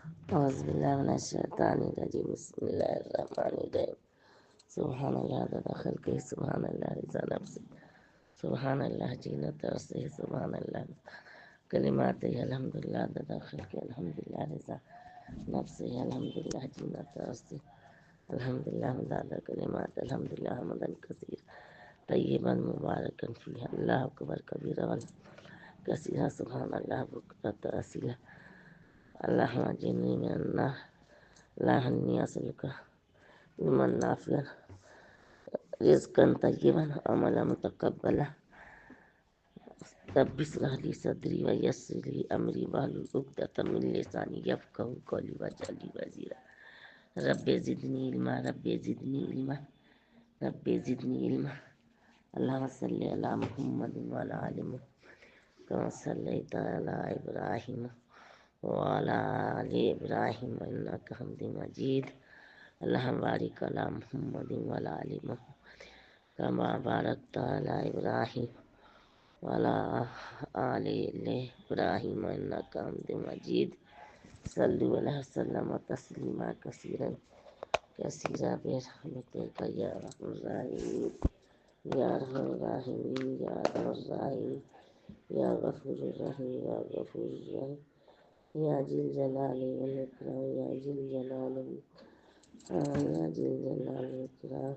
أعوذ بالله من الشيطان الرجيم بسم الله الرحمن الرحيم سبحان الله عدد خلقه سبحان الله رضا نفسه سبحان الله زينة عرشه سبحان الله كلماته الحمد لله عدد خلقه الحمد لله رضا نفسه الحمد لله زينة عرشه الحمد لله عدد كلماته الحمد لله حمدا كثيرا طيبا مباركا فيه الله أكبر كبيرا كثيرا سبحان الله بكرة أصيلا اللهم أجرني من النار اللهم إني أسألك علما نافعا رزقا طيبا عملا متقبلا رب اشرح لي صدري ويسر لي أمري واحلل عقدة من لساني يفقهوا قولي واجعل لي وزيرا رب زدني علما رب زدني علما رب زدني علما اللهم صل على محمد وعلى آل محمد كما صليت على إبراهيم وعلى آل إبراهيم إنك حميد مجيد اللهم بارك على محمد وعلى آل محمد كما باركت على إبراهيم وعلى آل إبراهيم إنك حميد مجيد صلوا عليه وسلم تسليما كثيرا كثيرا برحمتك يا أرحم الراحمين يا أرحم الراحمين يا أرحم الراحمين يا غفور الرحيم يا غفور الرحيم يا ذي الجلال والإكرام يا ذي الجلال يا ذي الجلال والإكرام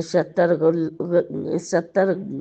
70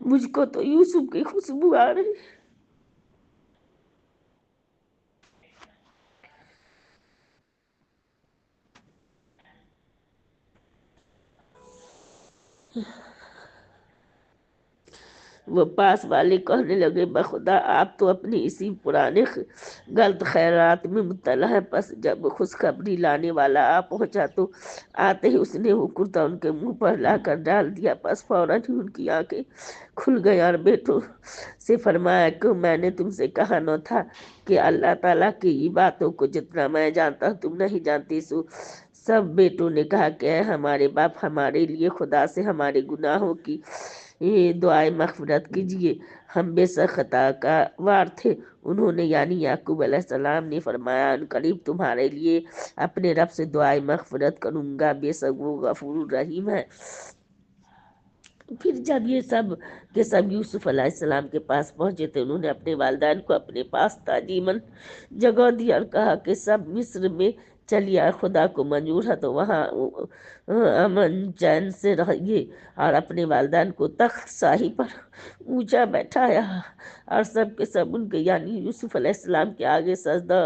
مجھ کو تو یوسف کی خوشبو آ رہی۔ وہ پاس والے کہنے لگے بخدا آپ تو اپنی اسی پرانے غلط خیرات میں مبتلا ہے۔ پس جب خوشخبری لانے والا آ پہنچا تو آتے ہی اس نے وہ کرتا ان کے منہ پر لا کر ڈال دیا۔ پس فوراً ہی ان کی آنکھیں کھل گئی اور بیٹوں سے فرمایا کہ میں نے تم سے کہا نہ تھا کہ اللہ تعالیٰ کی باتوں کو جتنا میں جانتا ہوں تم نہیں جانتی۔ سو سب بیٹوں نے کہا کہ اے ہمارے باپ ہمارے لیے خدا سے ہمارے گناہوں کی دعائے مغفرت کیجیے، ہم بے شک خطا کا وار تھے۔ انہوں نے یعنی یعقوب علیہ السلام نے فرمایا ان قریب تمہارے لیے اپنے رب سے دعائے مغفرت کروں گا، بے شک وہ غفور الرحیم ہے۔ پھر جب یہ سب کے سب یوسف علیہ السلام کے پاس پہنچے تو انہوں نے اپنے والدین کو اپنے پاس تعظیماً جگہ دی اور کہا کہ سب مصر میں چلیے اور خدا کو منظور ہے تو وہاں امن چین سے رہیے، اور اپنے والدین کو تخت شاہی پر اونچا بیٹھایا اور سب کے سب ان کے یعنی یوسف علیہ السلام کے آگے سجدہ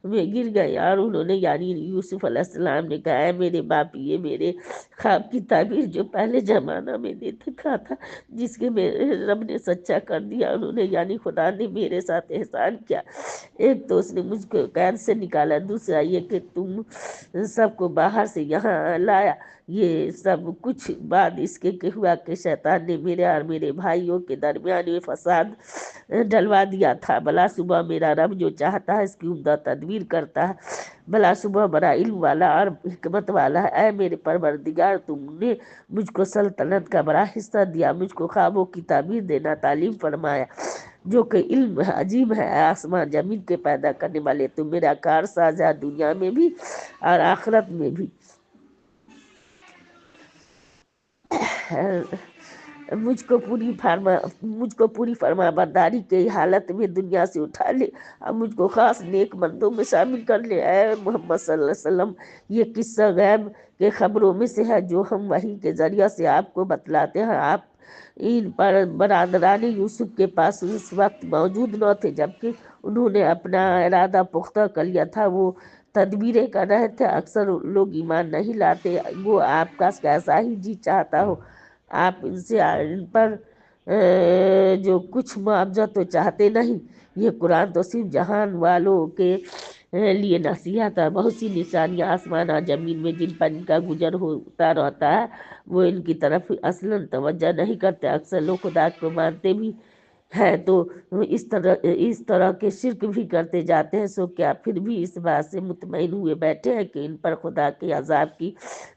میں گر گئے، اور انہوں نے یعنی یوسف علیہ السلام نے کہا اے میرے باپ یہ میرے خواب کی تعبیر جو پہلے زمانہ میں دیکھا تھا جس کے میرے رب نے سچا کر دیا۔ انہوں نے یعنی خدا نے میرے ساتھ احسان کیا، ایک تو اس نے مجھ کو قید سے نکالا، دوسرا یہ کہ تم سب کو باہر سے یہاں لایا۔ یہ سب کچھ بعد اس کے کہ ہوا کہ شیطان نے میرے اور میرے بھائیوں کے درمیان میں فساد ڈلوا دیا تھا۔ بلا صبح میرا رب جو چاہتا ہے اس کی عمدہ تدبیر کرتا ہے، بلا صبح بڑا علم والا اور حکمت والا ہے۔ اے میرے پروردگار تم نے مجھ کو سلطنت کا بڑا حصہ دیا، مجھ کو خوابوں کی تعبیر دینا تعلیم فرمایا جو کہ علم عجیب ہے۔ اے آسمان زمین کے پیدا کرنے والے تم میرا کار ساز ہے دنیا میں بھی اور آخرت میں بھی۔ مجھ کو پوری فرما برداری کی حالت میں دنیا سے اٹھا لے اور مجھ کو خاص نیک بندوں میں شامل کر لے۔ اے محمد صلی اللہ علیہ وسلم یہ قصہ غیب کے خبروں میں سے ہے جو ہم وحی کے ذریعہ سے آپ کو بتلاتے ہیں۔ آپ ان پر برادران یوسف کے پاس اس وقت موجود نہ تھے جبکہ انہوں نے اپنا ارادہ پختہ کر لیا تھا، وہ تدبیریں کر رہے تھے۔ اکثر لوگ ایمان نہیں لاتے، وہ آپ کا کیسا ہی جی چاہتا ہو آپ ان سے ان پر جو کچھ معاوضہ تو چاہتے نہیں۔ یہ قرآن تو صرف جہان والوں کے لیے نصیحت ہے، بہت سی نشانیاں آسمان اور زمین میں جن پر ان کا گزر ہوتا رہتا ہے وہ ان کی طرف اصلاً توجہ نہیں کرتے۔ اکثر لوگ خدا کو مانتے بھی ہے تو اس طرح کے شرک بھی کرتے جاتے ہیں۔ سو کیا پھر بھی اس بات سے مطمئن ہوئے بیٹھے ہیں کہ ان پر خدا کے عذاب کی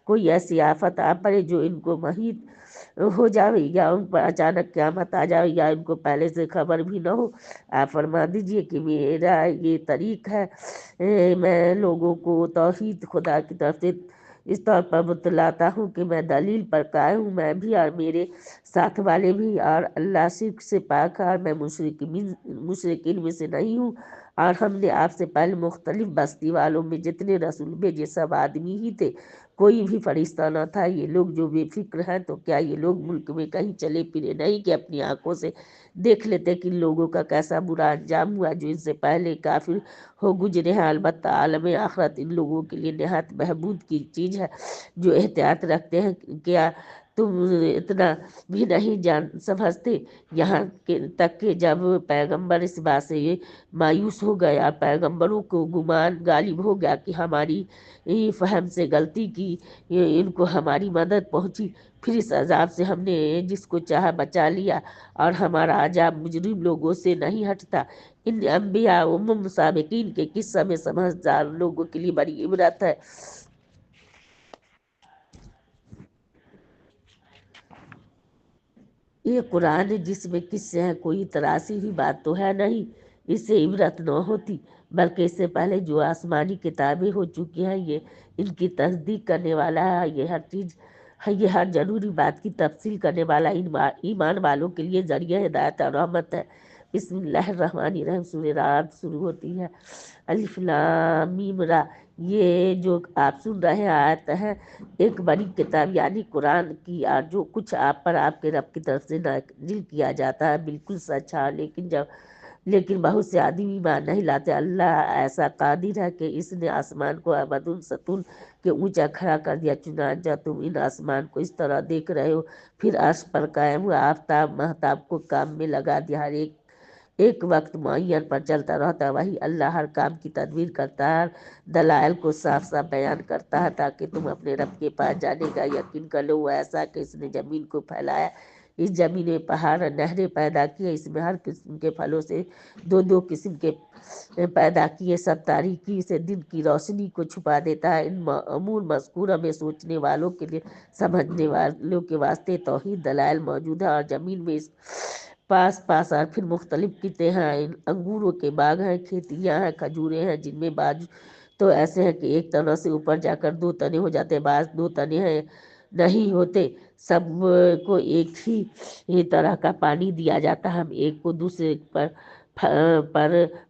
کوئی ایسی آفت آ پڑے جو ان کو محیط ہو جاوے، یا ان پر اچانک قیامت آ جاوے، یا ان کو پہلے سے خبر بھی نہ ہو۔ آپ فرما دیجئے کہ میرا یہ طریق ہے، میں لوگوں کو توحید خدا کی طرف سے اس طور پر بتلاتا ہوں کہ میں دلیل پر قائم ہوں، میں بھی اور میرے ساتھ والے بھی، اور اللہ شرک سے پاک ہے اور میں مشرکین میں سے نہیں ہوں۔ اور ہم نے آپ سے پہلے مختلف بستی والوں میں جتنے رسول بھیجے سب آدمی ہی تھے، کوئی بھی فرشتہ نہ تھا۔ یہ لوگ جو بے فکر ہیں تو کیا یہ لوگ ملک میں کہیں چلے پھرے نہیں کہ اپنی آنکھوں سے دیکھ لیتے کہ ان لوگوں کا کیسا برا انجام ہوا جو ان سے پہلے کافر ہو گزرے ہیں۔ البتہ عالم آخرت ان لوگوں کے لیے نہایت بہبود کی چیز ہے جو احتیاط رکھتے ہیں۔ کیا تم اتنا بھی نہیں سمجھتے یہاں تک کہ جب پیغمبر اس بات سے یہ مایوس ہو گیا، پیغمبروں کو گمان غالب ہو گیا کہ ہماری فہم سے غلطی کی، ان کو ہماری مدد پہنچی، پھر اس عذاب سے ہم نے جس کو چاہا بچا لیا اور ہمارا عذاب مجرم لوگوں سے نہیں ہٹتا۔ ان انبیاء سابقین کے قصہ میں سمجھدار لوگوں کے لیے بڑی عبرت ہے۔ یہ قرآن جس میں قصے ہیں کوئی تراسی ہوئی بات تو ہے نہیں، اس سے عبرت نہ ہوتی، بلکہ اس سے پہلے جو آسمانی کتابیں ہو چکی ہیں یہ ان کی تصدیق کرنے والا ہے، یہ ہر ضروری بات کی تفصیل کرنے والا ایمان والوں کے لیے ذریعہ ہدایت اور رحمت ہے۔ بسم اللہ الرحمن الرحیم۔ سورہ رعد شروع ہوتی ہے۔ الف لام میم را، یہ جو آپ سن رہے ہیں آیت ہے ایک بڑی کتاب یعنی قرآن کی، اور جو کچھ آپ پر آپ کے رب کی طرف سے نازل کیا جاتا ہے بالکل سچ ہے، لیکن بہت سے آدمی ایمان نہیں لاتے۔ اللہ ایسا قادر ہے کہ اس نے آسمان کو ابدن ستون کے اونچا کھڑا کر دیا، چنانچہ تم ان آسمان کو اس طرح دیکھ رہے ہو، پھر عرش پر قائم ہوا، آفتاب مہتاب کو کام میں لگا دیا، ہر ایک وقت معین پر چلتا رہتا ہے، وہی اللہ ہر کام کی تدبیر کرتا ہے، دلائل کو صاف صاف بیان کرتا ہے تاکہ تم اپنے رب کے پاس جانے کا یقین کر لو۔ وہ ایسا کہ اس نے زمین کو پھیلایا، اس زمین میں پہاڑ اور نہریں پیدا کیے، اس میں ہر قسم کے پھلوں سے دو دو قسم کے پیدا کیے، سب تاریکی سے دن کی روشنی کو چھپا دیتا ہے۔ ان امور مذکورہ میں سوچنے والوں کے لیے، سمجھنے والوں کے واسطے توحید دلائل موجود ہے، اور زمین میں اس پاس اور پھر مختلف قطعے ہیں، انگوروں کے باغ ہیں، کھیتیاں ہیں، کھجوریں ہیں، جن میں بعض تو ایسے ہیں کہ ایک تنہ سے اوپر جا کر دو تنے ہو جاتے ہیں، بعض دو تنے ہیں نہیں ہوتے، سب کو ایک ہی طرح کا پانی دیا جاتا ہے، ہم ایک کو دوسرے پر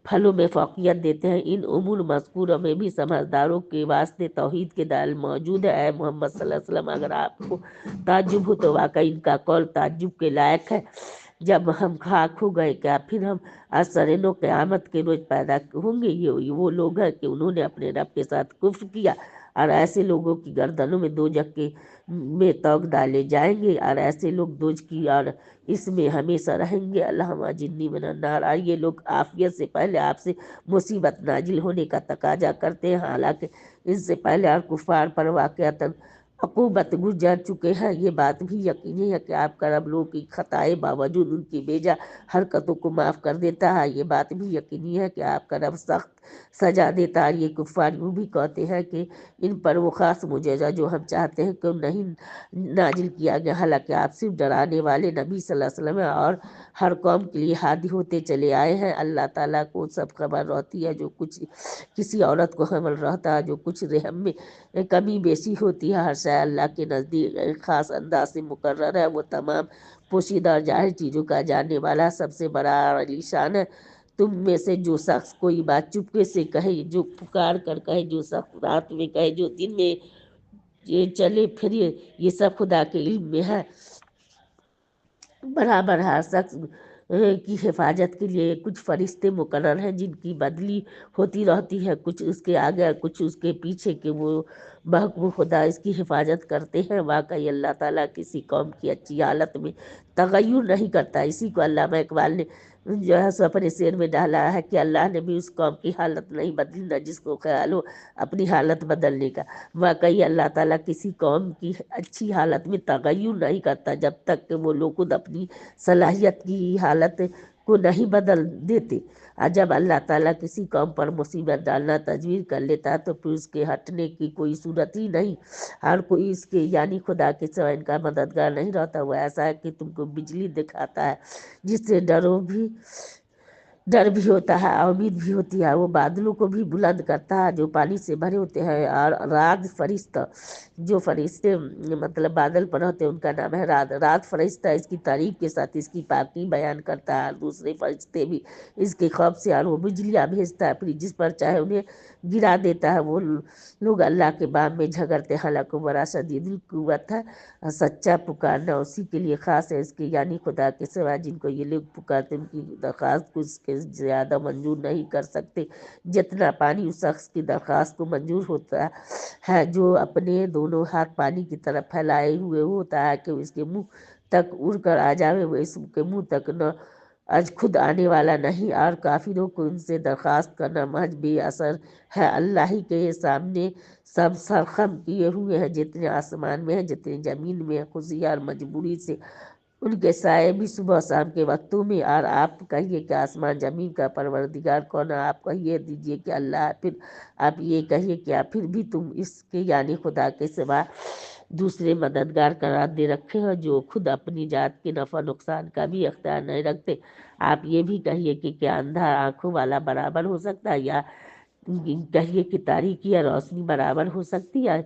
پھلوں میں فوقیت دیتے ہیں۔ ان امور مذکورہ میں بھی سمجھداروں کے واسطے توحید کے دلائل موجود ہے۔ اے محمد صلی اللہ علیہ وسلم، اگر آپ کو تعجب ہو تو واقعی ان کا قول تعجب کے لائق ہے۔ جب ہم خاک ہو گئے کیا پھر ہم اثرنو قیامت کے روز پیدا ہوں گے؟ یہ وہ لوگ ہیں کہ انہوں نے اپنے رب کے ساتھ کفر کیا، اور ایسے لوگوں کی گردنوں میں دوزخ کے میں توق ڈالے جائیں گے، اور ایسے لوگ دوزخ کی اور اس میں ہمیشہ رہیں گے۔ اللہم اجرنی من النار۔ یہ لوگ عافیت سے پہلے آپ سے مصیبت نازل ہونے کا تقاضا کرتے ہیں، حالانکہ اس سے پہلے اور کفار پر واقعتاً عقوبت گزر چکے ہیں۔ یہ بات بھی یقینی ہے کہ آپ کا رب لوگوں کی خطائے باوجود ان کی بیجا حرکتوں کو معاف کر دیتا ہے۔ یہ بات بھی یقینی ہے کہ آپ کا رب سخت سزا دیتا ہے۔ یہ کفار یوں بھی کہتے ہیں کہ ان پر وہ خاص معجزہ جو ہم چاہتے ہیں کہ نہیں نازل کیا گیا، حالانکہ آپ صرف ڈرانے والے نبی صلی اللہ علیہ وسلم ہیں اور ہر قوم کے لیے ہادی ہوتے چلے آئے ہیں۔ اللہ تعالیٰ کو سب خبر رہتی ہے، جو کچھ کسی عورت کو حمل رہتا ہے، جو کچھ رحم میں کمی بیشی ہوتی ہے، ہر شے اللہ کے نزدیک ایک خاص انداز سے مقرر ہے۔ وہ تمام پوشیدہ اور ظاہر چیزوں کا جاننے والا سب سے بڑا اور علی شان ہے۔ تم میں سے جو شخص کوئی بات چپکے سے کہے، جو پکار کر کہے، جو شخص رات میں کہے، جو دن میں چلے پھرے، یہ سب خدا کے علم میں ہے۔ برابر ہر شخص کی حفاظت کے لیے کچھ فرشتے مقرر ہیں جن کی بدلی ہوتی رہتی ہے، کچھ اس کے آگے کچھ اس کے پیچھے، کہ وہ بحکم خدا اس کی حفاظت کرتے ہیں۔ واقعی اللہ تعالیٰ کسی قوم کی اچھی حالت میں تغیر نہیں کرتا۔ اسی کو علامہ اقبال نے جو ہے سو اپنے شعر میں ڈالا ہے کہ اللہ نے بھی اس قوم کی حالت نہیں بدلی، نہ جس کو خیال ہو اپنی حالت بدلنے کا۔ واقعی اللہ تعالیٰ کسی قوم کی اچھی حالت میں تغیر نہیں کرتا جب تک کہ وہ لوگ خود اپنی صلاحیت کی حالت کو نہیں بدل دیتے، اور جب اللہ تعالیٰ کسی قوم پر مصیبت ڈالنا تجویز کر لیتا ہے تو پھر اس کے ہٹنے کی کوئی صورت ہی نہیں، ہر کوئی اس کے یعنی خدا کے سوا ان کا مددگار نہیں رہتا۔ وہ ایسا ہے کہ تم کو بجلی دکھاتا ہے جس سے ڈر بھی ہوتا ہے، امید بھی ہوتی ہے، وہ بادلوں کو بھی بلند کرتا ہے جو پانی سے بھرے ہوتے ہیں، اور رات فرشتہ جو فرشتے مطلب بادل پر ہوتے ہیں ان کا نام ہے رات فرشتہ اس کی تعریف کے ساتھ اس کی پاکی بیان کرتا ہے، اور دوسرے فرشتے بھی اس کے خوف سے، اور وہ بجلیاں بھیجتا ہے، پھر جس پر چاہے انہیں گرا دیتا ہے۔ وہ لوگ اللہ کے باب میں جھگڑتے ہیں، حالانکہ بڑا شدید القوت ہے، سچا پکارنا اسی کے لیے خاص ہے، اس کے یعنی خدا کے سوا جن کو یہ لوگ پکارتے ان کی درخواست کو اس کے زیادہ منظور نہیں کر سکتے جتنا پانی اس شخص کی درخواست کو منظور ہوتا ہے جو اپنے دونوں ہاتھ پانی کی طرف پھیلائے ہوئے ہوتا ہے کہ اس کے منہ تک اڑ کر آ جاوے، وہ اس کے منہ تک نہ آج خود آنے والا نہیں، اور کافروں کو ان سے درخواست کرنا محض بے اثر ہے۔ اللہ ہی کے سامنے سب سرخم کیے ہوئے ہیں، جتنے آسمان میں ہیں جتنے زمین میں ہیں، خوشی اور مجبوری سے ان کے سائے بھی صبح شام کے وقتوں میں۔ اور آپ کہیے کہ آسمان زمین کا پروردگار کون ہے؟ آپ کہیے دیجئے کہ اللہ ہے۔ پھر آپ یہ کہیے کہ پھر بھی تم اس کے یعنی خدا کے سوا دوسرے مددگار قرار دے رکھے ہیں جو خود اپنی ذات کے نفع نقصان کا بھی اختیار نہیں رکھتے۔ آپ یہ بھی کہیے کہ کیا اندھا آنکھوں والا برابر ہو سکتا ہے، یا کہیے کہ تاریکی یا روشنی برابر ہو سکتی ہے،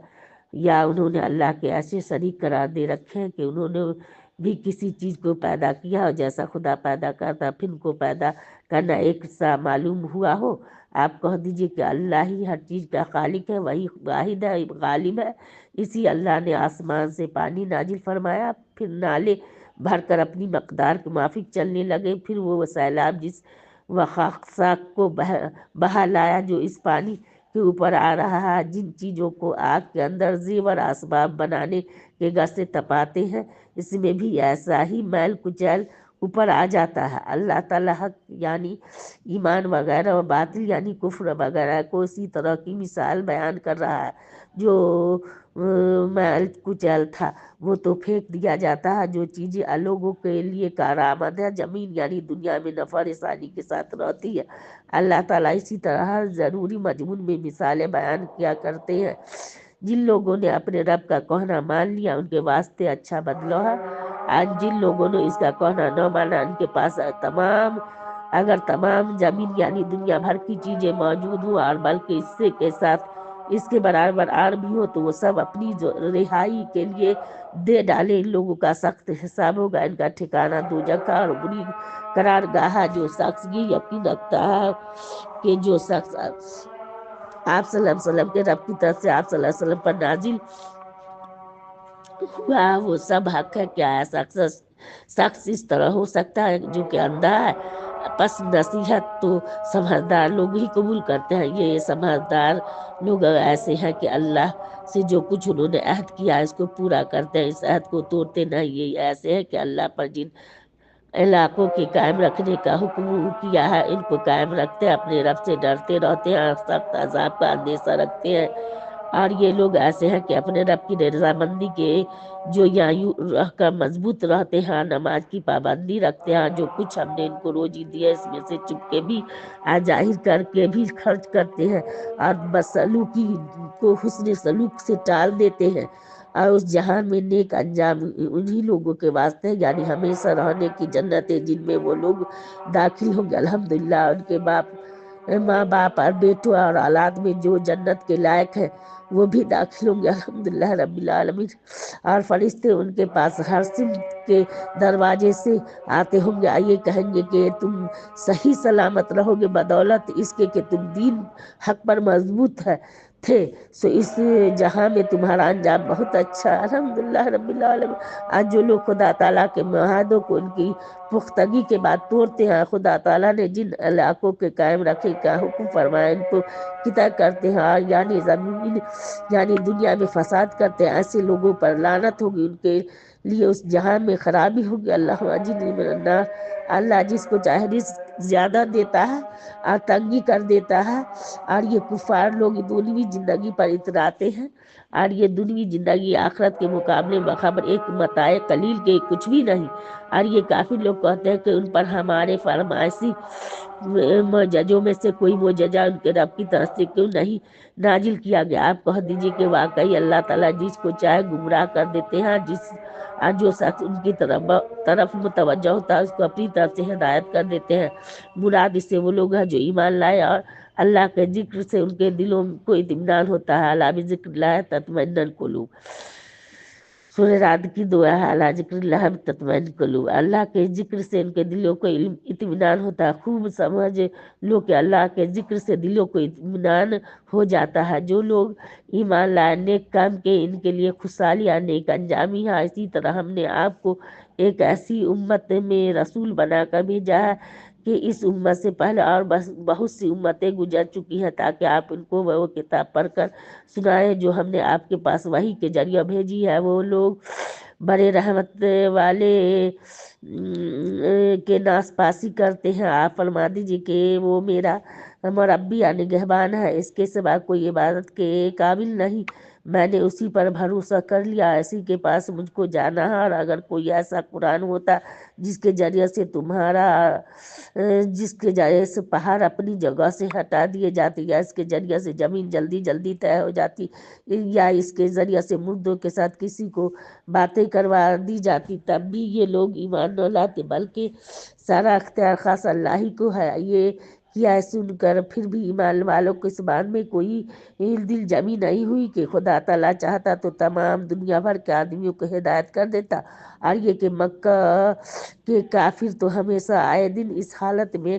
یا انہوں نے اللہ کے ایسے شریک قرار دے رکھے ہیں کہ انہوں نے بھی کسی چیز کو پیدا کیا اور جیسا خدا پیدا کرتا پھر ان کو پیدا کرنا ایک سا معلوم ہوا ہو۔ آپ کہہ دیجئے کہ اللہ ہی ہر چیز کا خالق ہے، وہی واحد ہے، غالب ہے۔ اسی اللہ نے آسمان سے پانی نازل فرمایا، پھر نالے بھر کر اپنی مقدار کے موافق چلنے لگے، پھر وہ سیلاب جس وخاق کو بہا لایا جو اس پانی کے اوپر آ رہا ہے، جن چیزوں کو آگ کے اندر زیور اسباب بنانے کے غرض سے تپاتے ہیں، اس میں بھی ایسا ہی میل کچیل اوپر آ جاتا ہے۔ اللہ تعالیٰ حق یعنی ایمان وغیرہ اور باطل یعنی کفر وغیرہ کو اسی طرح کی مثال بیان کر رہا ہے۔ جو میل کچیل تھا وہ تو پھینک دیا جاتا ہے، جو چیزیں لوگوں کے لیے کارآمد ہے، زمین یعنی دنیا میں نفع رسانی کے ساتھ رہتی ہے۔ اللہ تعالیٰ اسی طرح ہر ضروری مضمون میں مثالیں بیان کیا کرتے ہیں۔ جن لوگوں نے اپنے رب کا کہنا مان لیا ان کے واسطے اچھا بدلہ ہے، آج جن لوگوں نے اس کا کہنا نہ مانا ان کے پاس اگر تمام زمین یعنی دنیا بھر کی چیزیں موجود ہوں اور بلکہ اس سے کے ساتھ اس کے برابر اور بھی ہو تو وہ سب اپنی رہائی کے لیے دے ڈالے۔ ان لوگوں کا سخت حساب ہوگا، ان کا ٹھکانہ دوزخ ہے اور بری قرار گاہ ہے۔ جو شخص یہ یقین رکھتا ہے کہ جو شخص آپ صلی اللہ علیہ وسلم کے رب کی طرف سے آپ صلی اللہ علیہ وسلم پر نازل ہوا وہ سب حق ہے، کیا ایسا شخص اس طرح ہو سکتا ہے جو کہ اندھا ہے؟ پس نصیحت تو سمجھدار لوگ ہی قبول کرتے ہیں۔ یہ سمجھدار لوگ ایسے ہیں کہ اللہ سے جو کچھ انہوں نے عہد کیا ہے اس کو پورا کرتے ہیں، اس عہد کو توڑتے نہیں۔ یہ ایسے ہیں کہ اللہ پر جن علاقوں کے قائم رکھنے کا حکم کیا ہے ان کو قائم رکھتے ہیں، اپنے رب سے ڈرتے رہتے ہیں، سخت عذاب کا اندیشہ رکھتے ہیں۔ اور یہ لوگ ایسے ہیں کہ اپنے رب کی رضامندی کے جو یوں رہ کر مضبوط رہتے ہیں، نماز کی پابندی رکھتے ہیں، جو کچھ ہم نے ان کو روزی دی ہے اس میں سے چپ کے بھی ظاہر کر کے بھی خرچ کرتے ہیں، اور بدسلوکی کو حسن سلوک سے ٹال دیتے ہیں۔ اور اس جہان میں نیک انجام انہی لوگوں کے واسطے ہیں، یعنی ہمیشہ رہنے کی جنتیں جن میں وہ لوگ داخل ہوں گے۔ الحمدللہ ان کے ماں باپ اور بیٹوں اور اولاد میں جو جنت کے لائق ہیں وہ بھی داخل ہوں گے، الحمدللہ رب العالمین۔ اور فرشتے ان کے پاس ہر سمت کے دروازے سے آتے ہوں گے، یہ کہیں گے کہ تم صحیح سلامت رہو گے بدولت اس کے کہ تم دین حق پر مضبوط تھے، سو اس جہاں میں تمہارا انجام بہت اچھا ہے، الحمدللہ رب العالمین۔ آج جو لوگ خدا تعالیٰ کے معاہدوں کو ان کی پختگی کے بعد توڑتے ہیں، خدا تعالیٰ نے جن علاقوں کے قائم رکھے کا حکم فرمایا ان کو قطع کرتے ہیں، یعنی زمین یعنی دنیا میں فساد کرتے ہیں، ایسے لوگوں پر لعنت ہوگی، ان کے لیے اس جہان میں خرابی ہوگی۔ اللہ اجرنی من النار۔ اللہ جس کو چاہے رزق زیادہ دیتا ہے اور تنگی کر دیتا ہے، اور یہ کفار لوگ دنیوی زندگی پر اتراتے ہیں، اور یہ دنیوی زندگی آخرت کے مقابلے بخبر ایک متاع قلیل کے کچھ بھی نہیں۔ اور یہ کافی لوگ کہتے ہیں کہ ان پر ہمارے فرمائشی معجزوں میں سے کوئی معجزہ ان کے رب کی طرف سے کیوں نہیں نازل کیا گیا؟ آپ کہہ دیجئے کہ واقعی اللہ تعالیٰ جس کو چاہے گمراہ کر دیتے ہیں، جو شخص ان کی طرف متوجہ ہوتا ہے اس کو اپنی طرف سے ہدایت کر دیتے ہیں۔ مراد اس سے وہ لوگ ہیں جو ایمان لائے اور اللہ کے ذکر سے ان کے دلوں کو اطمینان ہوتا ہے۔ الا بذکر اللہ تطمئن القلوب۔ سورہ رعد کی دعا ہے، الا ذکر اللہ تطمئن القلوب۔ اللہ کے ذکر سے ان کے دلوں کو اطمینان ہوتا ہے۔ خوب سمجھ لو کہ اللہ کے ذکر سے دلوں کو اطمینان ہو جاتا ہے۔ جو لوگ ایمان لائے نیک کام کے ان کے لیے خوشحالی اور نیک انجامی ہے۔ اسی طرح ہم نے آپ کو ایک ایسی امت میں رسول بنا کر بھیجا ہے کہ اس امت سے پہلے اور بہت سی امتیں گزر چکی ہیں، تاکہ آپ ان کو وہ کتاب پڑھ کر سنائیں جو ہم نے آپ کے پاس وحی کے ذریعہ بھیجی ہے۔ وہ لوگ بڑے رحمت والے کے ناسپاسی کرتے ہیں۔ آپ فرما دیجیے کہ وہ میرا مربی یا نگہبان ہے، اس کے سوا کوئی عبادت کے قابل نہیں، میں نے اسی پر بھروسہ کر لیا، اسی کے پاس مجھ کو جانا ہے۔ اور اگر کوئی ایسا قرآن ہوتا جس کے ذریعے سے پہاڑ اپنی جگہ سے ہٹا دیے جاتے، یا اس کے ذریعے سے زمین جلدی جلدی طے ہو جاتی، یا اس کے ذریعے سے مردوں کے ساتھ کسی کو باتیں کروا دی جاتی، تب بھی یہ لوگ ایمان نہ لاتے، بلکہ سارا اختیار خاص اللہ ہی کو ہے۔ یہ کیا سن کر پھر بھی ایمان والوں کو اس بات میں کوئی دل جمی نہیں ہوئی کہ خدا تعالیٰ چاہتا تو تمام دنیا بھر کے آدمیوں کو ہدایت کر دیتا، اور یہ کہ مکہ کے کافر تو ہمیشہ آئے دن اس حالت میں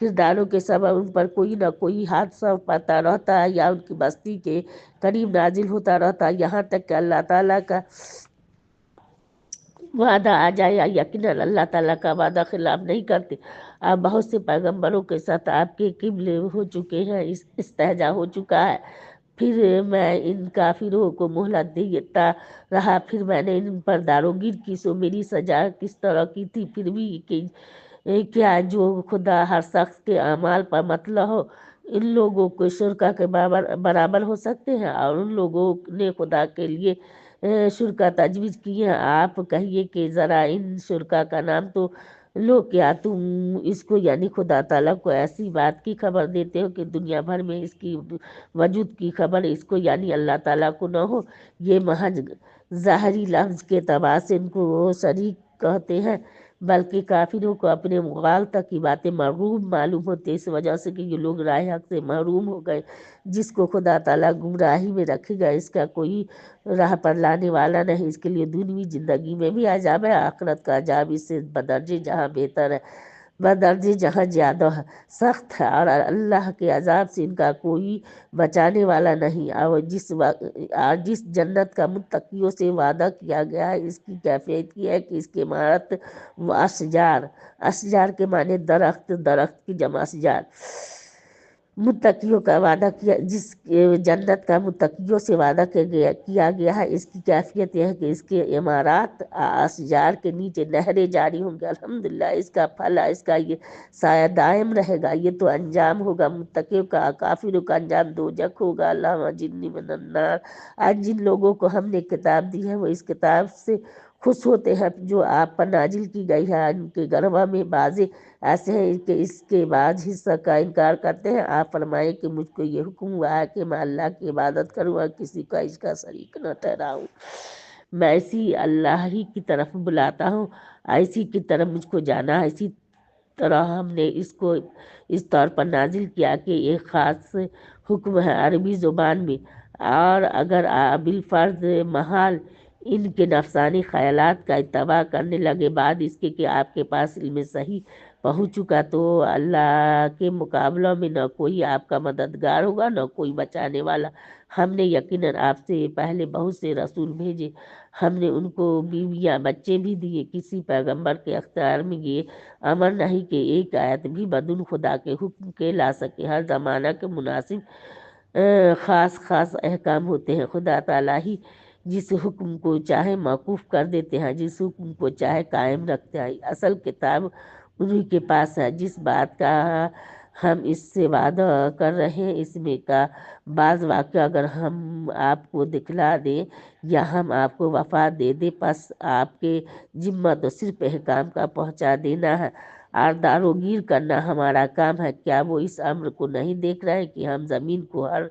کرداروں کے سبب ان پر کوئی نہ کوئی حادثہ پاتا رہتا ہے یا ان کی بستی کے قریب نازل ہوتا رہتا ہے، یہاں تک کہ اللہ تعالیٰ کا وعدہ آ جائے یا یقیناً اللہ تعالیٰ کا وعدہ خلاف نہیں کرتے۔ آپ بہت سے پیغمبروں کے ساتھ آپ کے قبل ہو چکے ہیں، استہزاء ہو چکا ہے، پھر میں ان کافروں کو مہلت دیتا رہا، پھر میں نے ان پر داروگیر کی، سو میری سزا کس طرح کی تھی۔ پھر بھی کہ کیا جو خدا ہر شخص کے اعمال پر مطلع ہو، ان لوگوں کو شرکا کے برابر ہو سکتے ہیں، اور ان لوگوں نے خدا کے لیے شرکا تجویز کی ہیں۔ آپ کہیے کہ ذرا ان شرکا کا نام تو لو، کیا تم اس کو یعنی خدا تعالیٰ کو ایسی بات کی خبر دیتے ہو کہ دنیا بھر میں اس کی وجود کی خبر اس کو یعنی اللہ تعالیٰ کو نہ ہو؟ یہ محض ظاہری لفظ کے اعتبار سے ان کو شریک کہتے ہیں، بلکہ کافروں کو اپنے مغالطہ کی باتیں مرغوب معلوم ہوتی ہے، اس وجہ سے کہ یہ لوگ راہ حق سے محروم ہو گئے۔ جس کو خدا تعالیٰ گمراہی میں رکھے گا، اس کا کوئی راہ پر لانے والا نہیں، اس کے لیے دنیوی زندگی میں بھی عذاب ہے، آخرت کا عذاب اس سے بدرجے جہاں بہتر ہے، بدرجے جہاں زیادہ سخت ہے، اور اللہ کے عذاب سے ان کا کوئی بچانے والا نہیں۔ اور جس جنت کا متقیوں سے وعدہ کیا گیا ہے، اس کی کیفیت کی ہے کہ اس کی عمارت و اشجار کے معنی درخت، درخت کی جمع اشجار، متقیوں کا وعدہ کیا، جس جنت کا متقیوں سے وعدہ کیا گیا ہے، اس کی کیفیت یہ ہے کہ اس کے عمارات اشجار کے نیچے نہریں جاری ہوں گے۔ الحمدللہ، اس کا پھل، اس کا یہ سایہ دائم رہے گا۔ یہ تو انجام ہوگا متقیوں کا، کافروں کا انجام دوزخ ہوگا۔ اللہم اجرنی من النار۔ آج جن لوگوں کو ہم نے کتاب دی ہے وہ اس کتاب سے خوش ہوتے ہیں جو آپ پر نازل کی گئی ہے، ان کے گربہ میں بازے ایسے ہیں کہ اس کے بعد حصہ کا انکار کرتے ہیں۔ آپ فرمائیں کہ مجھ کو یہ حکم ہوا ہے کہ میں اللہ کی عبادت کروں اور کسی کا اس کا شریک نہ ٹھہراؤں، میں اسی اللہ ہی کی طرف بلاتا ہوں، اسی کی طرف مجھ کو جانا ہے۔ اسی طرح ہم نے اس کو اس طور پر نازل کیا کہ ایک خاص حکم ہے عربی زبان میں، اور اگر بالفرض محال ان کے نفسانی خیالات کا اتباع کرنے لگے بعد اس کے کہ آپ کے پاس علم صحیح پہنچ چکا، تو اللہ کے مقابلہ میں نہ کوئی آپ کا مددگار ہوگا نہ کوئی بچانے والا۔ ہم نے یقیناً آپ سے پہلے بہت سے رسول بھیجے، ہم نے ان کو بیویاں بچے بھی دیے، کسی پیغمبر کے اختیار میں یہ امر نہیں کہ ایک آیت بھی بدون خدا کے حکم کے لا سکے۔ ہر زمانہ کے مناسب خاص خاص احکام ہوتے ہیں، خدا تعالیٰ ہی جس حکم کو چاہے موقوف کر دیتے ہیں، جس حکم کو چاہے قائم رکھتے ہیں۔ اصل کتاب انہی کے پاس ہے۔ جس بات کا ہم اس سے وعدہ کر رہے ہیں، اس میں کا بعض واقعہ اگر ہم آپ کو دکھلا دیں یا ہم آپ کو وفا دے دیں، پس آپ کے ذمہ تو صرف احکام کا پہنچا دینا ہے اور داروگیر کرنا ہمارا کام ہے۔ کیا وہ اس امر کو نہیں دیکھ رہے کہ ہم زمین کو ہر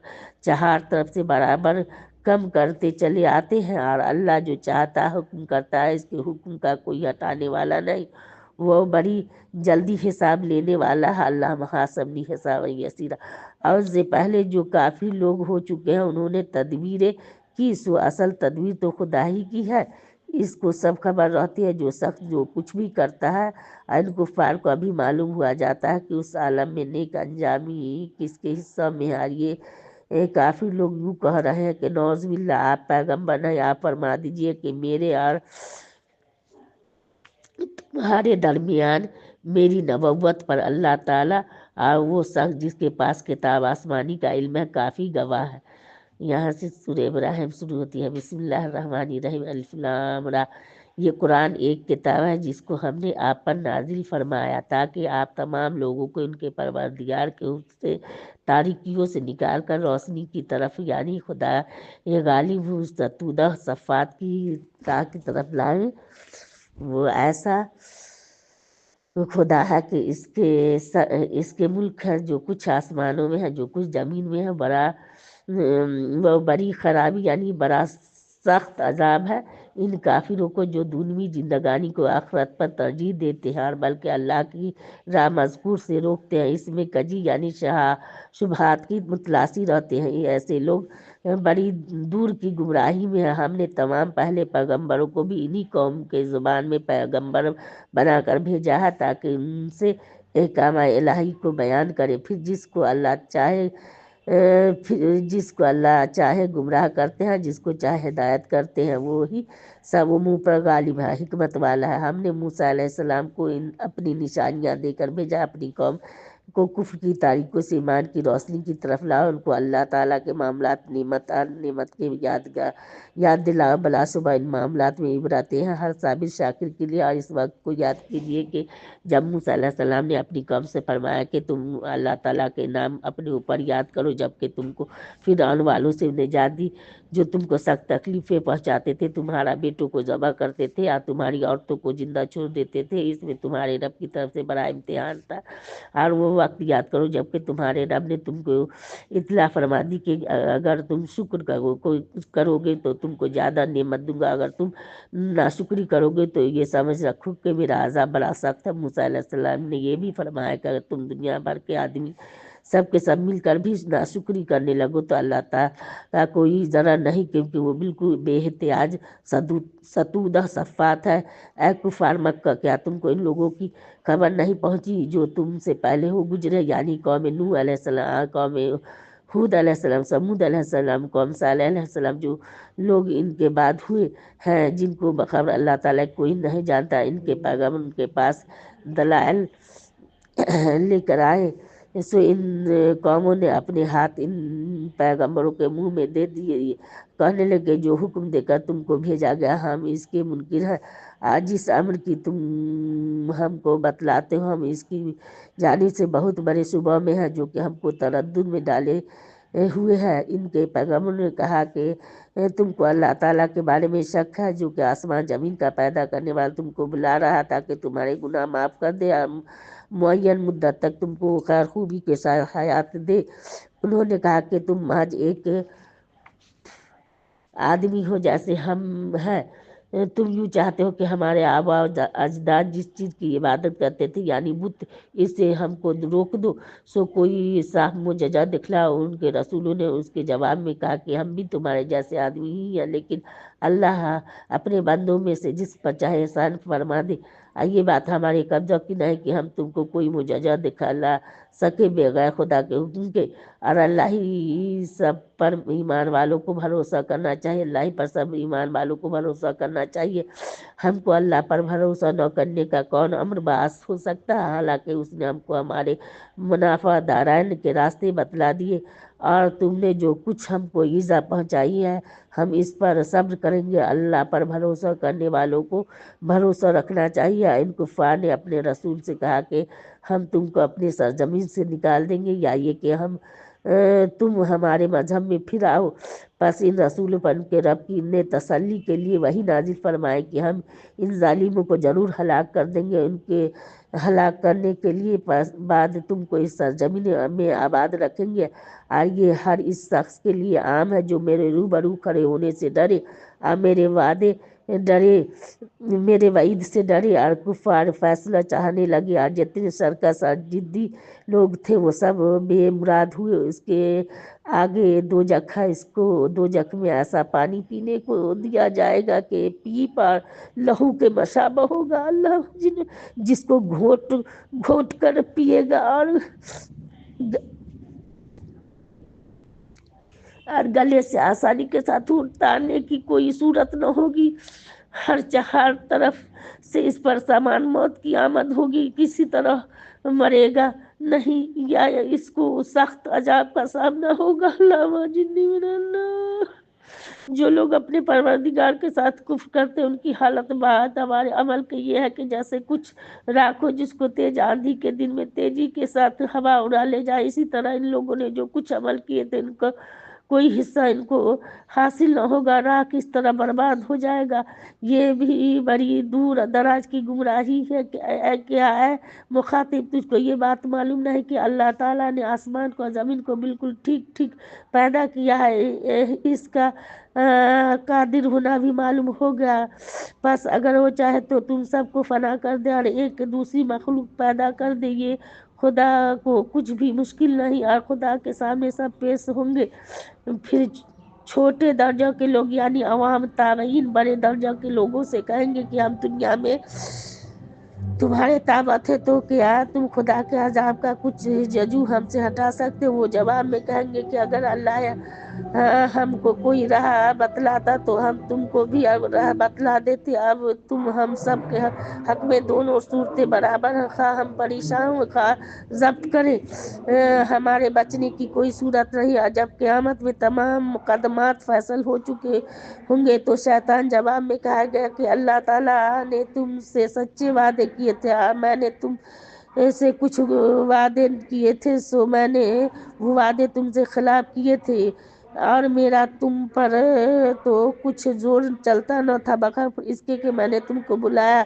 چہار طرف سے برابر کم کرتے چلے آتے ہیں، اور اللہ جو چاہتا ہے حکم کرتا ہے، اس کے حکم کا کوئی ہٹانے والا نہیں، وہ بڑی جلدی حساب لینے والا ہے۔ اللہ محاسبنی حساب یسیرا۔ اور سے پہلے جو کافی لوگ ہو چکے ہیں انہوں نے تدبیریں کی، سو اصل تدبیر تو خدا ہی کی ہے، اس کو سب خبر رہتی ہے۔ جو شخص جو کچھ بھی کرتا ہے، ان کفار کو ابھی معلوم ہوا جاتا ہے کہ اس عالم میں نیک انجامی کس کے حصہ میں ہے۔ یہ کافی لوگ یوں کہہ رہے ہیں کہ نعوذ باللہ آپ پیغمبر ہیں، آپ فرما دیجئے کہ میرے اور تمہارے درمیان میری نبوت پر اللہ تعالیٰ اور وہ شخص جس کے پاس کتاب آسمانی کا علم ہے کافی گواہ ہے۔ یہاں سے سورہ ابراہیم شروع ہوتی ہے۔ بسم اللہ الرحمن الرحیم، الف لام را۔ یہ قرآن ایک کتاب ہے جس کو ہم نے آپ پر نازل فرمایا تاکہ آپ تمام لوگوں کو ان کے پروردگار کے حکم سے تاریکیوں سے نکال کر روشنی کی طرف یعنی خدا یہ غالب ستودہ صفات کی راہ کی طرف لائیں۔ وہ ایسا خدا ہے کہ اس کے ملک ہے، جو کچھ آسمانوں میں ہے جو کچھ زمین میں ہے، وہ بڑی خرابی یعنی بڑا سخت عذاب ہے ان کافروں کو جو دنیوی زندگانی کو آخرت پر ترجیح دیتے ہیں اور بلکہ اللہ کی راہ مذکور سے روکتے ہیں، اس میں کجی یعنی شبہات کی متلاشی رہتے ہیں۔ یہ ایسے لوگ بڑی دور کی گمراہی میں ہے۔ ہم نے تمام پہلے پیغمبروں کو بھی انہی قوم کے زبان میں پیغمبر بنا کر بھیجا ہے تاکہ ان سے احکام الہی کو بیان کرے، پھر جس کو اللہ چاہے گمراہ کرتے ہیں، جس کو چاہے ہدایت کرتے ہیں، وہی سب منہ پر غالب ہے، حکمت والا ہے۔ ہم نے موسیٰ علیہ السلام کو اپنی نشانیاں دے کر بھیجا، اپنی قوم کو کفر کی تاریکیوں سے ایمان کی روشنی کی طرف لاؤ، ان کو اللہ تعالیٰ کے معاملات نعمت کے یاد دلاؤ۔ بلا شبہ ان معاملات میں عبرتیں ہیں ہر صابر شاکر کے لیے۔ اور اس وقت کو یاد کیجیے کہ جب موسیٰ علیہ السلام نے اپنی قوم سے فرمایا کہ تم اللہ تعالیٰ کے نام اپنے اوپر یاد کرو، جبکہ تم کو فرعون والوں سے نجات دی جو تم کو سخت تکلیفیں پہنچاتے تھے، تمہارا بیٹوں کو ذبح کرتے تھے اور تمہاری عورتوں کو زندہ چھوڑ دیتے تھے، اس میں تمہارے رب کی طرف سے بڑا امتحان تھا۔ اور وہ وقت یاد کرو جبکہ تمہارے رب نے تم کو اطلاع فرما دی کہ اگر تم شکر کرو گے تو تم کو زیادہ نعمت دوں گا، اگر تم ناشکری کرو گے تو یہ سمجھ رکھو کہ میرا عذاب بڑا سخت ہے۔ موسیٰ علیہ السلام نے یہ بھی فرمایا کہ اگر تم دنیا بھر کے آدمی سب کے سب مل کر بھی ناشکری کرنے لگو تو اللہ تعالیٰ کوئی ضرر نہیں، کیونکہ وہ بالکل بے احتیاج ستودہ صفات ہے۔ اے کفار مکہ، کیا تم کو ان لوگوں کی خبر نہیں پہنچی جو تم سے پہلے ہو گزرے، یعنی قوم نوح علیہ السلام، قوم ہود علیہ السلام، سمود علیہ السلام، قوم صالح علیہ السلام، جو لوگ ان کے بعد ہوئے ہیں جن کو بخبر اللہ تعالیٰ کوئی نہیں جانتا۔ ان کے پیغمبر ان کے پاس دلائل لے کر آئے، سو ان قوموں نے اپنے ہاتھ ان پیغمبروں کے منہ میں دے دیے، کہنے لگے جو حکم دے کر تم کو بھیجا گیا ہم اس کے منکر ہیں، آج اس امر کی تم ہم کو بتلاتے ہو، ہم اس کی جانب سے بہت بڑے شبہ میں ہیں جو کہ ہم کو تردد میں ڈالے ہوئے ہیں۔ ان کے پیغمبر نے کہا کہ تم کو اللہ تعالیٰ کے بارے میں شک ہے جو کہ آسمان زمین کا پیدا کرنے والا تم کو بلا رہا تاکہ تمہارے گناہ معاف کر دے اور معین مدت تک تم کو خیر خوبی کے ساتھ حیات دے۔ انہوں نے کہا کہ تم محض ایک آدمی ہو جیسے ہم ہیں، تم یوں چاہتے ہو کہ ہمارے آباء و اجداد جس چیز کی عبادت کرتے تھے یعنی بت، اس سے ہم کو روک دو، سو کوئی صاف معجزہ دکھلاؤ۔ ان کے رسولوں نے اس کے جواب میں کہا کہ ہم بھی تمہارے جیسے آدمی ہی ہیں، لیکن اللہ اپنے بندوں میں سے جس پر چاہے احسان فرما دے، یہ بات ہمارے قبضہ کی نہیں کہ ہم تم کو کوئی معجزہ دکھلا سکے بغیر خدا کے حکم کے، اور اللہ ہی سب پر ایمان والوں کو بھروسہ کرنا چاہیے، اللہ ہی پر سب ایمان والوں کو بھروسہ کرنا چاہیے۔ ہم کو اللہ پر بھروسہ نہ کرنے کا کون امر باعث ہو سکتا ہے، حالانکہ اس نے ہم کو ہمارے منافع دارائن کے راستے بتلا دیے، اور تم نے جو کچھ ہم کو ایذا پہنچائی ہے ہم اس پر صبر کریں گے۔ اللہ پر بھروسہ کرنے والوں کو بھروسہ رکھنا چاہیے۔ ان کفار نے اپنے رسول سے کہا کہ ہم تم کو اپنے سرزمین سے نکال دیں گے یا یہ کہ تم ہمارے مذہب میں پھر آؤ۔ پس ان رسولوں پر ان کے رب کی نے تسلی کے لیے وحی نازل فرمائے کہ ہم ان ظالموں کو ضرور ہلاک کر دیں گے، ان کے ہلاک کرنے کے لیے بعد تم کو اس سرزمین میں آباد رکھیں گے، اور یہ ہر اس شخص کے لیے عام ہے جو میرے روبرو کھڑے ہونے سے ڈرے اور میرے وعید سے ڈرے۔ اور کفار فیصلہ چاہنے لگے اور جتنے سرکش اور جدی لوگ تھے وہ سب بے مراد ہوئے۔ اس کے آگے دوزخ ہے، اس کو دوزخ میں ایسا پانی پینے کو دیا جائے گا کہ پیپ اور لہو کے مشابہ ہوگا، اللہ جس کو گھونٹ گھونٹ کر پیے گا، اور گلے سے آسانی کے ساتھ اتارنے کی کوئی صورت نہ ہوگی۔ ہر طرف سے اس پر سامان موت کی آمد ہوگی، کسی طرح مرے گا نہیں، یا اس کو سخت عذاب کا سامنا ہوگا۔ اللہ جنی من اللہ۔ جو لوگ اپنے پروردگار کے ساتھ کفر کرتے ان کی حالت بعد ہمارے عمل کے یہ ہے کہ جیسے کچھ راکھ ہو جس کو تیز آندھی کے دن میں تیزی کے ساتھ ہوا اڑا لے جائے، اسی طرح ان لوگوں نے جو کچھ عمل کیے تھے ان کا کوئی حصہ ان کو حاصل نہ ہوگا، راکھ اس طرح برباد ہو جائے گا۔ یہ بھی بڑی دور دراز کی گمراہی ہے کہ کیا ہے مخاطب، تجھ کو یہ بات معلوم نہیں کہ اللہ تعالیٰ نے آسمان کو اور زمین کو بالکل ٹھیک ٹھیک پیدا کیا ہے، اس کا قادر ہونا بھی معلوم ہو گیا۔ بس اگر وہ چاہے تو تم سب کو فنا کر دے اور ایک دوسری مخلوق پیدا کر دے، یہ خدا کو کچھ بھی مشکل نہیں، اور خدا کے سامنے سب پیش ہوں گے۔ پھر چھوٹے درجہ کے لوگ یعنی عوام تابعین بڑے درجہ کے لوگوں سے کہیں گے کہ ہم دنیا میں تمہارے طاقت ہے تو کیا تم خدا کے عذاب کا کچھ ججو ہم سے ہٹا سکتے؟ وہ جواب میں کہیں گے کہ اگر اللہ ہم کو کوئی راہ بتلاتا تو ہم تم کو بھی راہ بتلا دیتے۔ اب تم ہم سب کے حق میں دونوں صورتیں برابر ہیں، خواہ ہم پریشان ہوں خواہ ضبط کریں، ہمارے بچنے کی کوئی صورت نہیں ہے۔ جب قیامت میں تمام مقدمات فیصل ہو چکے ہوں گے تو شیطان جواب میں کہا گیا کہ اللہ تعالیٰ نے تم سے سچے وعدے کیے تھے، میں نے تم سے کچھ وعدے کیے تھے، سو میں نے وہ وعدے تم سے خلاف کیے تھے اور میرا تم پر تو کچھ زور چلتا نہ تھا بخلاف اس کے کہ میں نے تم کو بلایا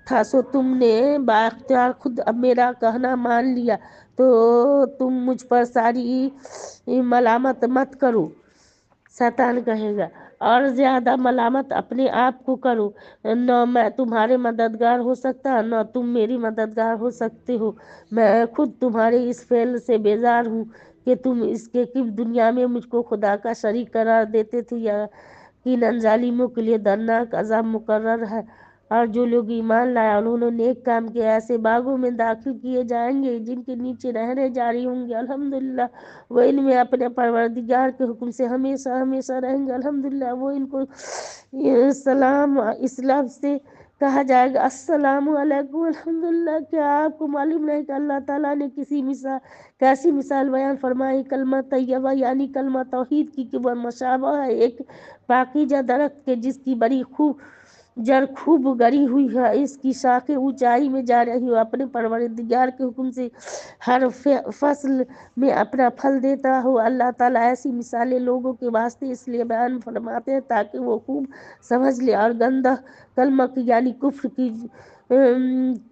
تھا، سو تم نے بااختیار خود اب میرا کہنا مان لیا، تو تم مجھ پر ساری ملامت مت کرو۔ شیطان کہے گا اور زیادہ ملامت اپنے آپ کو کرو، نہ میں تمہارے مددگار ہو سکتا نہ تم میری مددگار ہو سکتے ہو، میں خود تمہارے اس فعل سے بیزار ہوں کہ تم اس کے دنیا میں مجھ کو خدا کا شریک قرار دیتے تھے۔ یقیناً ظالموں کے لیے دردناک عذاب مقرر ہے، اور جو لوگ ایمان لائے اور انہوں نے نیک کام کیا ایسے باغوں میں داخل کیے جائیں گے جن کے نیچے نہریں جاری ہوں گی۔ الحمدللہ وہ ان میں اپنے پروردگار کے حکم سے ہمیشہ ہمیشہ رہیں گے۔ الحمدللہ وہ ان کو سلام اس لفظ سے کہا جائے گا السلام علیکم۔ الحمدللہ کیا آپ کو معلوم نہیں کہ اللہ تعالیٰ نے کیسی مثال بیان فرمائی کلمہ طیبہ یعنی کلمہ توحید کی کہ وہ مشابہ ہے ایک پاکیزہ درخت کے جس کی بڑی جڑ خوب گڑی ہوئی ہے، اس کی شاخیں اونچائی میں جا رہی ہو، اپنے پروردگار کے حکم سے ہر فصل میں اپنا پھل دیتا ہو۔ اللہ تعالیٰ ایسی مثالیں لوگوں کے واسطے اس لیے بیان فرماتے ہیں تاکہ وہ خوب سمجھ لے، اور گندہ کلمہ کی یعنی کفر کی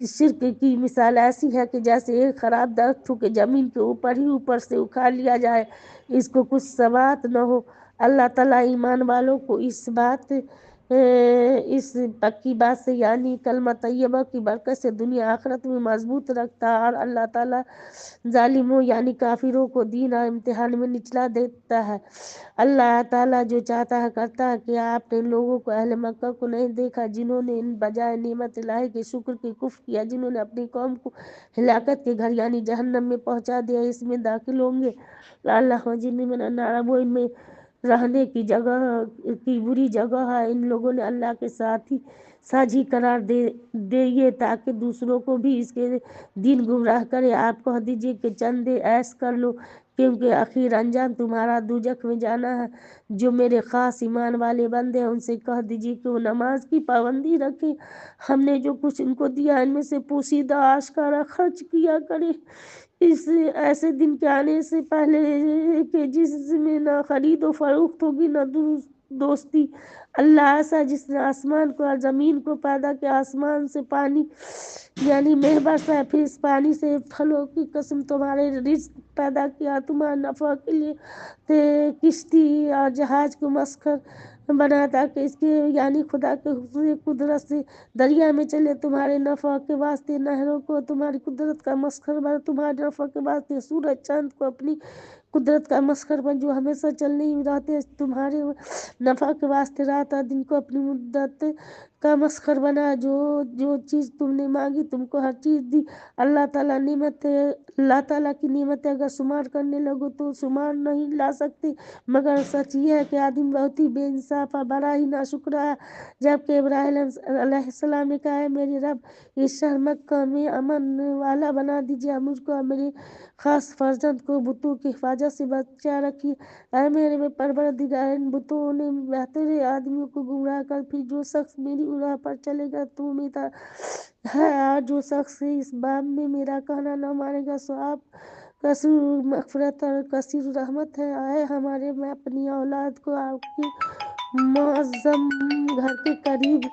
شرک کی مثال ایسی ہے کہ جیسے ایک خراب درخت ہو کہ زمین کے اوپر ہی اوپر سے اکھاڑ لیا جائے، اس کو کچھ ثبات نہ ہو۔ اللہ تعالیٰ ایمان والوں کو اس پکی بات سے یعنی کلمہ طیبہ کی برکت سے دنیا آخرت میں مضبوط رکھتا ہے، اور اللہ تعالیٰ ظالموں یعنی کافروں کو دین اور امتحان میں نچلا دیتا ہے۔ اللہ تعالیٰ جو چاہتا ہے کرتا ہے۔ کہ آپ نے ان لوگوں کو اہل مکہ کو نہیں دیکھا جنہوں نے ان بجائے نعمت الہی کے شکر کے کفر کیا، جنہوں نے اپنی قوم کو ہلاکت کے گھر یعنی جہنم میں پہنچا دیا، اس میں داخل ہوں گے اللہ جن من النار، وہ ان میں رہنے کی جگہ کی بری جگہ ہے۔ ان لوگوں نے اللہ کے ساجی قرار دیے تاکہ دوسروں کو بھی اس کے دین گمراہ کرے۔ آپ کہہ دیجئے کہ چند عیش کر لو کیونکہ آخر انجام تمہارا دوزخ میں جانا ہے۔ جو میرے خاص ایمان والے بندے ہیں ان سے کہہ دیجئے کہ وہ نماز کی پابندی رکھیں، ہم نے جو کچھ ان کو دیا ان میں سے پوشیدہ آشکارا خرچ کیا کریں، اس ایسے دن کے آنے سے پہلے کہ جس میں نہ خرید و فروخت ہوگی نہ دوستی۔ اللہ ایسا جس نے آسمان کو اور زمین کو پیدا کیا، آسمان سے پانی یعنی مہ برسا، پھر اس پانی سے پھلوں کی قسم تمہارے رزق پیدا کیا، تمہارے نفع کے لیے کشتی اور جہاز کو مسخر بنا تاکہ اس کے یعنی خدا کے قدرت سے دریا میں چلے، تمہارے نفع کے واسطے نہروں کو تمہاری قدرت کا مسخر بنا، تمہارے نفع کے واسطے سورج چاند کو اپنی قدرت کا مسخر بن جو ہمیشہ چلنے ہی رہتے، تمہارے نفع کے واسطے رات اور دن کو اپنی مدت کا مسخر بنا، جو چیز تم نے مانگی تم کو ہر چیز دی۔ اللہ تعالیٰ کی نعمتیں اگر شمار کرنے لگو تو شمار نہیں لا سکتے، مگر سچ یہ ہے کہ آدمی بہت ہی بے انصاف اور بڑا ہی ناشکرا ہے۔ جبکہ ابراہیم علیہ السلام نے کہا ہے میرے رب اس شہر مکہ میں امن والا بنا دیجیے، مجھ کو اور میرے خاص فرزند کو بتوں کی حفاظت سے بچا رکھیے۔ اے میرے پروردگار، ان بتوں نے بہتر آدمیوں کو گمراہ کر، پھر جو شخص میری راہ پر چلے گا تو میرا ہے، اور جو شخص اس باب میں میرا کہنا نہ مانے گا سو آپ کثیر مغفرت اور کثیر رحمت ہے۔ اے ہمارے، میں اپنی اولاد کو آپ کے معظم گھر کے قریب